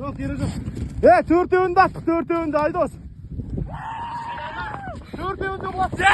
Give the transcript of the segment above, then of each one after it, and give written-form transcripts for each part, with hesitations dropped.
Yok yeri yok. Төртеуін de attık, төртеуін de Aydos. Төртеуін de bulattık.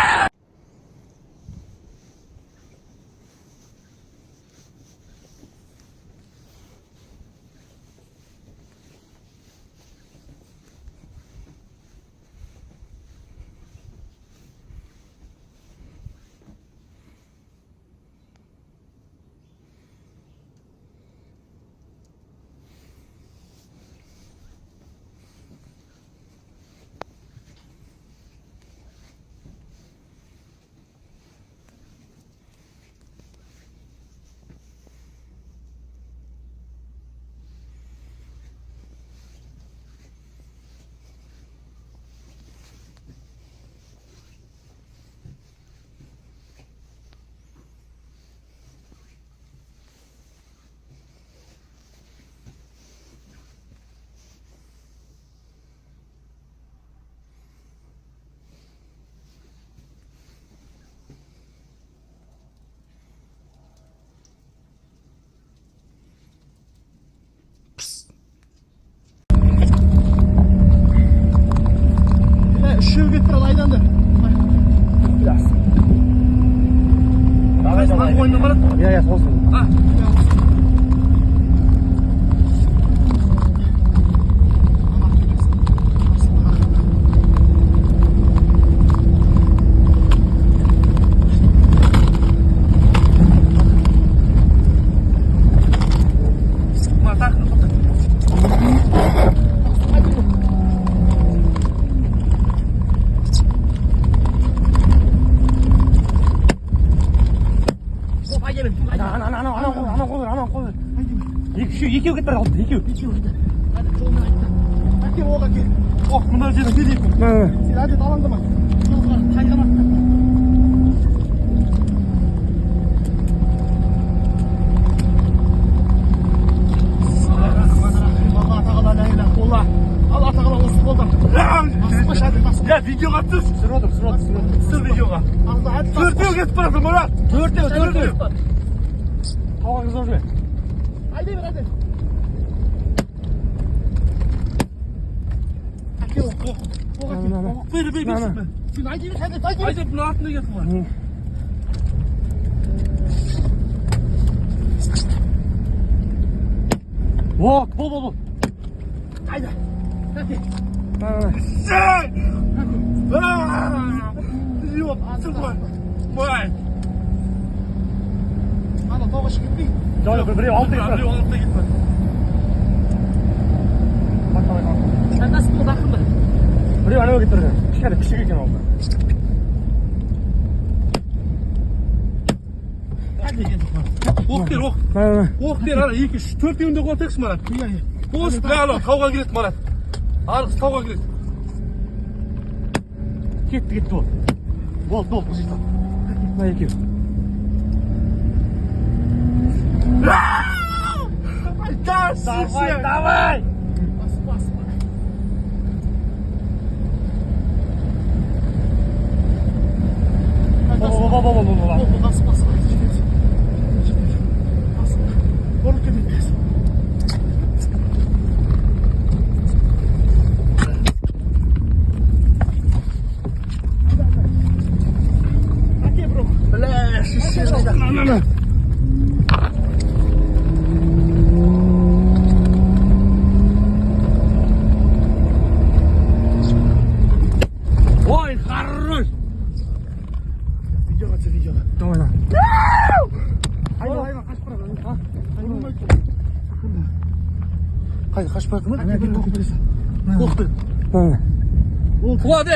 Işığı getir alaydan da. Biraz. Daha oynamalı. Ya olsun. Ha. екеу кетіп бара қалыпты, екеу. Hadi жолына айтты. Әке, ол әке. Мына жерде не дейсің? Сен әдет алаңдама. Жолға тайғанатты. Алла тағала ла иляха илlallah. Алла тағала осы қолдан. Басқаш әдет басқа. Я видеоға түс. Түсір видеоға. Төртеу кетіп барасың, Мұрат. Төртеу. Тауаңыз ожбе. Haydi bir hadi. Aki ok. Bir. Şunu haydi bir hadi. Haydi bunun altına getir var. Bol. Haydi. Hadi. Sen! Yok, sıkma. Vay. Ana toğuş gitmeyin. Біреу алтыда кетті. Sen nasıl bunu bakımda? Біреу анау кетті. Кішкене күшік екен олда. Hadi кетті. Оқ бер, ана 2-3 төртеуінде қотекші Марат. Қос бәрі тауға келеді Марат. Арғыз тауға келеді. Кетті ол. Болды, бұл жерде. Мына екеу. Давай! Бас. Бас. Бору кемес. Аке, бро. Бля, шиши. Видеоға. Давай. Айна, қашып барады. Қайда қашып барады ма? Әке, бір оқып Оқты. Құлады.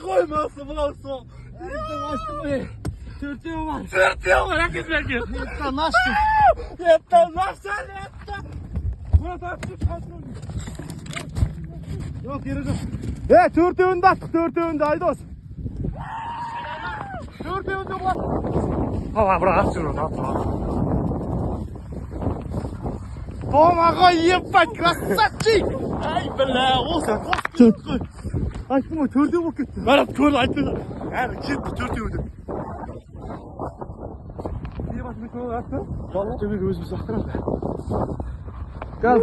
Қоймасы бұлау сол. Төртеу бар, әкесберге. Еттен нашты. Мұрат атып қасын. Yok yeri yok. Төртеуін de attık, төртеуін de Aydos. Төртеуін de bulattık. Ала, бірақ атсың от. Помогай, ебать, красавчик! Ай, бля, осы. Айттым ғой, төртеу болып кетті. Марат көрді, айтты. Әрі кетті төртеуді. Arkadaşım bir konu attı. Vallahi ömür gözümüz baktırır. Gel.